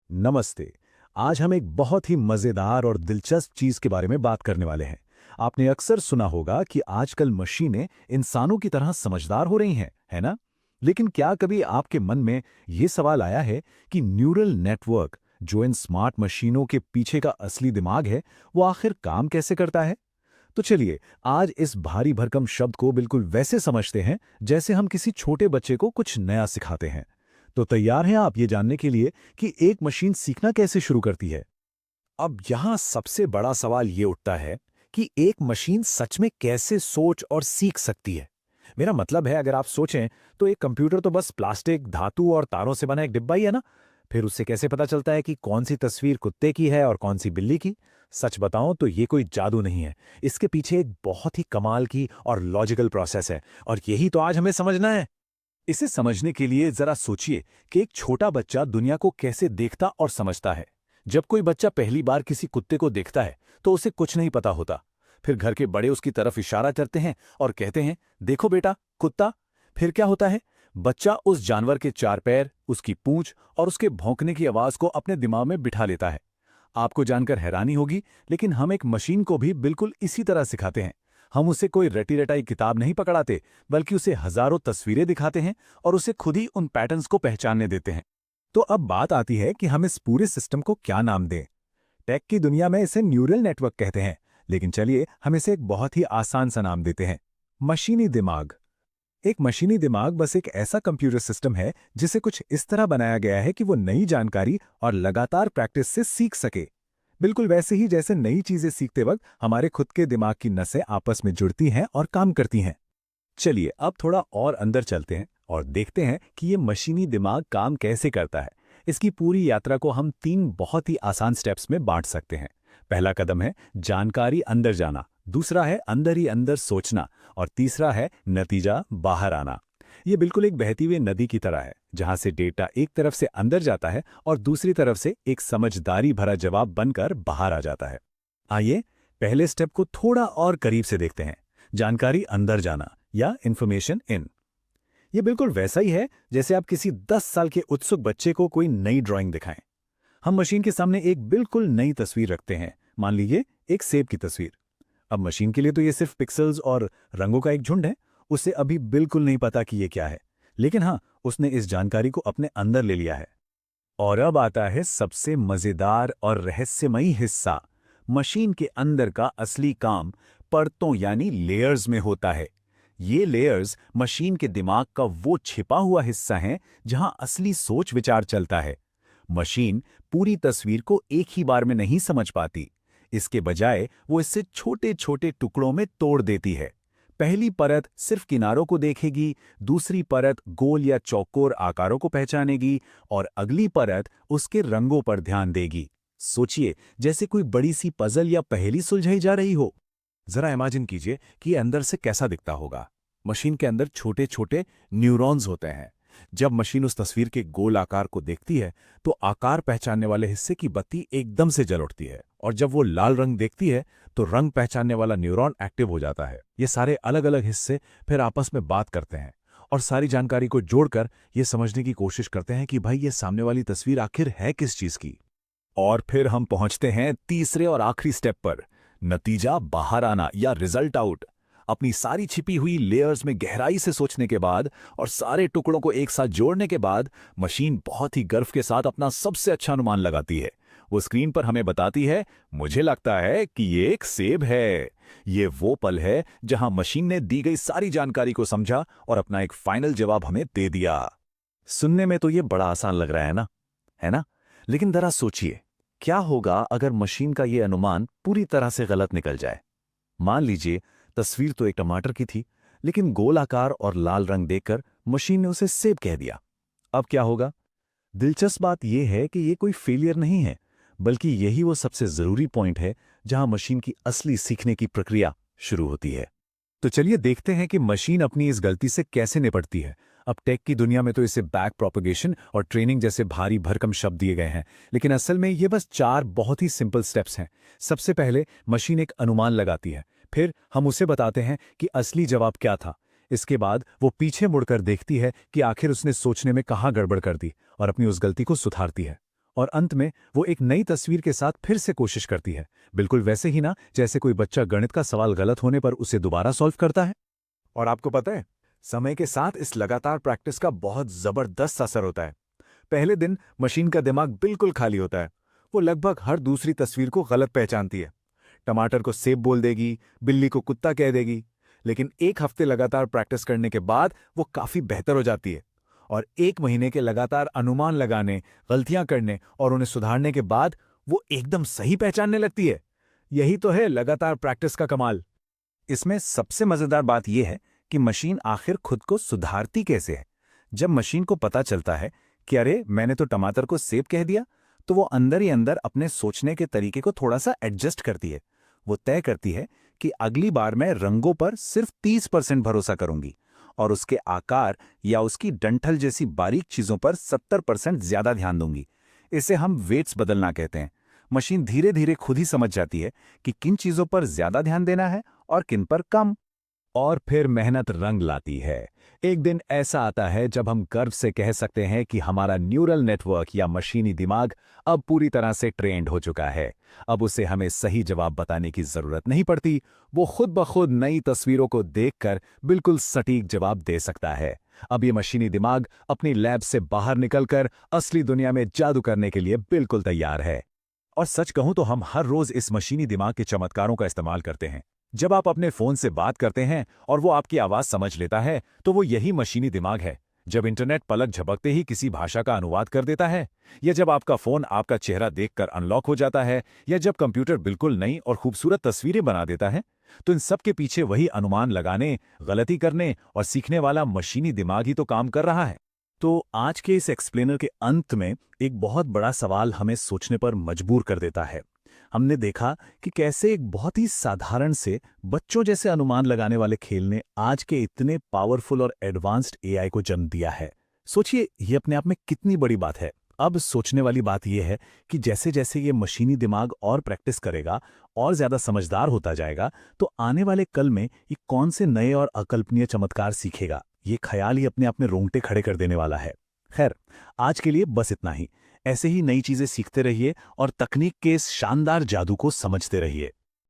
नमस्ते। आज हम एक बहुत ही मज़ेदार और दिलचस्प चीज़ के बारे में बात करने वाले हैं। आपने अक्सर सुना होगा कि आजकल मशीनें इंसानों की तरह समझदार हो रही हैं, है ना? लेकिन क्या कभी आपके मन में ये सवाल आया है कि न्यूरल नेटवर्क, जो इन स्मार्ट मशीनों के पीछे का असली दिमाग है, वो आखिर काम कैसे करता है? तो चलिए, आज इस भारी भरकम शब्द को बिल्कुल वैसे समझते हैं, जैसे हम किसी छोटे बच्चे को कुछ नया सिखाते हैं। तो तैयार हैं आप ये जानने के लिए कि एक मशीन सीखना कैसे शुरू करती है? अब यहाँ सबसे बड़ा सवाल ये उठता है कि एक मशीन सच में कैसे सोच और सीख सकती है। मेरा मतलब है, अगर आप सोचें तो एक कंप्यूटर तो बस प्लास्टिक, धातु और तारों से बना एक डिब्बा ही है ना। फिर उससे कैसे पता चलता है कि कौन सी तस्वीर कुत्ते की है और कौन सी बिल्ली की? सच बताऊं तो ये कोई जादू नहीं है। इसके पीछे एक बहुत ही कमाल की और लॉजिकल प्रोसेस है, और यही तो आज हमें समझना है। इसे समझने के लिए जरा सोचिए कि एक छोटा बच्चा दुनिया को कैसे देखता और समझता है। जब कोई बच्चा पहली बार किसी कुत्ते को देखता है तो उसे कुछ नहीं पता होता। फिर घर के बड़े उसकी तरफ इशारा करते हैं और कहते हैं, देखो बेटा, कुत्ता। फिर क्या होता है? बच्चा उस जानवर के चार पैर, उसकी पूंछ और उसके भौंकने की आवाज को अपने दिमाग में बिठा लेता है। आपको जानकर हैरानी होगी, लेकिन हम एक मशीन को भी बिल्कुल इसी तरह सिखाते हैं। हम उसे कोई रटी रटाई किताब नहीं पकड़ाते, बल्कि उसे हजारों तस्वीरें दिखाते हैं और उसे खुद ही उन पैटर्न्स को पहचानने देते हैं। तो अब बात आती है कि हम इस पूरे सिस्टम को क्या नाम दें। टेक की दुनिया में इसे न्यूरल नेटवर्क कहते हैं, लेकिन चलिए हम इसे एक बहुत ही आसान सा नाम देते हैं, मशीनी दिमाग। एक मशीनी दिमाग बस एक ऐसा कंप्यूटर सिस्टम है जिसे कुछ इस तरह बनाया गया है कि वो नई जानकारी और लगातार प्रैक्टिस से सीख सके। बिल्कुल वैसे ही जैसे नई चीजें सीखते वक्त हमारे खुद के दिमाग की नसें आपस में जुड़ती हैं और काम करती हैं। चलिए अब थोड़ा और अंदर चलते हैं और देखते हैं कि ये मशीनी दिमाग काम कैसे करता है। इसकी पूरी यात्रा को हम तीन बहुत ही आसान स्टेप्स में बांट सकते हैं। पहला कदम है जानकारी अंदर जाना, दूसरा है अंदर ही अंदर सोचना, और तीसरा है नतीजा बाहर आना। ये बिल्कुल एक बहती हुई नदी की तरह है, जहां से डेटा एक तरफ से अंदर जाता है और दूसरी तरफ से एक समझदारी भरा जवाब बनकर बाहर आ जाता है। आइए पहले स्टेप को थोड़ा और करीब से देखते हैं, जानकारी अंदर जाना या इंफॉर्मेशन इन। ये बिल्कुल वैसा ही है जैसे आप किसी 10 साल के उत्सुक बच्चे को कोई नई ड्राइंग दिखाएं। हम मशीन के सामने एक बिल्कुल नई तस्वीर रखते हैं, मान लीजिए एक सेब की तस्वीर। अब मशीन के लिए तो ये सिर्फ पिक्सेल्स और रंगों का एक झुंड है। उसे अभी बिल्कुल नहीं पता कि ये क्या है, लेकिन हाँ, उसने इस जानकारी को अपने अंदर ले लिया है। और अब आता है सबसे मजेदार और रहस्यमयी हिस्सा। मशीन के अंदर का असली काम परतों यानी लेयर्स में होता है। ये लेयर्स मशीन के दिमाग का वो छिपा हुआ हिस्सा है जहां असली सोच विचार चलता है। मशीन पूरी तस्वीर को एक ही बार में नहीं समझ पाती। इसके बजाय वो इसे छोटे छोटे टुकड़ों में तोड़ देती है। पहली परत सिर्फ किनारों को देखेगी, दूसरी परत गोल या चौकोर आकारों को पहचानेगी, और अगली परत उसके रंगों पर ध्यान देगी। सोचिए, जैसे कोई बड़ी सी पजल या पहेली सुलझाई जा रही हो। जरा इमेजिन कीजिए कि ये अंदर से कैसा दिखता होगा। मशीन के अंदर छोटे छोटे न्यूरॉन्स होते हैं। जब मशीन उस तस्वीर के गोल आकार को देखती है तो आकार पहचानने वाले हिस्से की बत्ती एकदम से जल उठती है, और जब वो लाल रंग देखती है तो रंग पहचानने वाला न्यूरॉन एक्टिव हो जाता है। ये सारे अलग अलग हिस्से फिर आपस में बात करते हैं और सारी जानकारी को जोड़कर ये समझने की कोशिश करते हैं कि भाई ये सामने वाली तस्वीर आखिर है किस चीज की। और फिर हम पहुंचते हैं तीसरे और आखिरी स्टेप पर, नतीजा बाहर आना या रिजल्ट आउट। अपनी सारी छिपी हुई लेयर्स में गहराई से सोचने के बाद और सारे टुकड़ों को एक साथ जोड़ने के बाद मशीन बहुत ही गर्व के साथ अपना सबसे अच्छा अनुमान लगाती है। वो स्क्रीन पर हमें बताती है, मुझे लगता है कि ये एक सेब है। ये वो पल है जहां मशीन ने दी गई सारी जानकारी को समझा और अपना एक फाइनल जवाब हमें दे दिया। सुनने में तो ये बड़ा आसान लग रहा है ना, है ना? लेकिन जरा सोचिए, क्या होगा अगर मशीन का ये अनुमान पूरी तरह से गलत निकल जाए? मान लीजिए तस्वीर तो एक टमाटर की थी, लेकिन गोल आकार और लाल रंग देखकर मशीन ने उसे सेब कह दिया। अब क्या होगा? दिलचस्प बात यह है कि ये कोई फेलियर नहीं है, बल्कि यही वो सबसे जरूरी पॉइंट है जहां मशीन की असली सीखने की प्रक्रिया शुरू होती है। तो चलिए देखते हैं कि मशीन अपनी इस गलती से कैसे निपटती है। अब टेक की दुनिया में तो इसे बैक प्रोपगेशन और ट्रेनिंग जैसे भारी भरकम शब्द दिए गए हैं, लेकिन असल में ये बस चार बहुत ही सिंपल स्टेप्स हैं। सबसे पहले मशीन एक अनुमान लगाती है, फिर हम उसे बताते हैं कि असली जवाब क्या था। इसके बाद वो पीछे मुड़कर देखती है कि आखिर उसने सोचने में कहाँ गड़बड़ कर दी और अपनी उस गलती को सुधारती है। और अंत में वो एक नई तस्वीर के साथ फिर से कोशिश करती है, बिल्कुल वैसे ही ना जैसे कोई बच्चा गणित का सवाल गलत होने पर उसे दोबारा सॉल्व करता है। और आपको पता है, समय के साथ इस लगातार प्रैक्टिस का बहुत जबरदस्त असर होता है। पहले दिन मशीन का दिमाग बिल्कुल खाली होता है। वो लगभग हर दूसरी तस्वीर को गलत पहचानती है। टमाटर को सेब बोल देगी, बिल्ली को कुत्ता कह देगी। लेकिन एक हफ्ते लगातार प्रैक्टिस करने के बाद वो काफी बेहतर हो जाती है। और 1 महीने के लगातार अनुमान लगाने, गलतियां करने और उन्हें सुधारने के बाद वो एकदम सही पहचानने लगती है। यही तो है लगातार प्रैक्टिस का कमाल। इसमें सबसे मजेदार बात यह है कि मशीन आखिर खुद को सुधारती कैसे है। जब मशीन को पता चलता है कि अरे मैंने तो टमाटर को सेब कह दिया, तो वो अंदर ही अंदर अपने सोचने के तरीके को थोड़ा सा एडजस्ट करती है। वो तय करती है कि अगली बार मैं रंगों पर सिर्फ 30% भरोसा करूंगी और उसके आकार या उसकी डंठल जैसी बारीक चीजों पर 70% ज्यादा ध्यान दूंगी। इसे हम वेट्स बदलना कहते हैं। मशीन धीरे धीरे खुद ही समझ जाती है कि किन चीजों पर ज्यादा ध्यान देना है और किन पर कम। और फिर मेहनत रंग लाती है। एक दिन ऐसा आता है जब हम गर्व से कह सकते हैं कि हमारा न्यूरल नेटवर्क या मशीनी दिमाग अब पूरी तरह से ट्रेंड हो चुका है। अब उसे हमें सही जवाब बताने की जरूरत नहीं पड़ती। वो खुद ब खुद नई तस्वीरों को देखकर बिल्कुल सटीक जवाब दे सकता है। अब ये मशीनी दिमाग अपनी लैब से बाहर निकलकर असली दुनिया में जादू करने के लिए बिल्कुल तैयार है। और सच कहूं तो हम हर रोज इस मशीनी दिमाग के चमत्कारों का इस्तेमाल करते हैं। जब आप अपने फोन से बात करते हैं और वो आपकी आवाज समझ लेता है, तो वो यही मशीनी दिमाग है। जब इंटरनेट पलक झपकते ही किसी भाषा का अनुवाद कर देता है, या जब आपका फोन आपका चेहरा देखकर अनलॉक हो जाता है, या जब कंप्यूटर बिल्कुल नई और खूबसूरत तस्वीरें बना देता है, तो इन सब के पीछे वही अनुमान लगाने, गलती करने और सीखने वाला मशीनी दिमाग ही तो काम कर रहा है। तो आज के इस एक्सप्लेनर के अंत में एक बहुत बड़ा सवाल हमें सोचने पर मजबूर कर देता है। हमने देखा कि कैसे एक बहुत ही साधारण से बच्चों जैसे अनुमान लगाने वाले खेल ने आज के इतने पावरफुल और एडवांस्ड एआई को जन्म दिया है। सोचिए, ये अपने आप में कितनी बड़ी बात है। अब सोचने वाली बात यह है कि जैसे जैसे ये मशीनी दिमाग और प्रैक्टिस करेगा और ज्यादा समझदार होता जाएगा, तो आने वाले कल में ये कौन से नए और अकल्पनीय चमत्कार सीखेगा, ये ख्याल ही अपने आप में रोंगटे खड़े कर देने वाला है। खैर, आज के लिए बस इतना ही। ऐसे ही नई चीजें सीखते रहिए और तकनीक के इस शानदार जादू को समझते रहिए।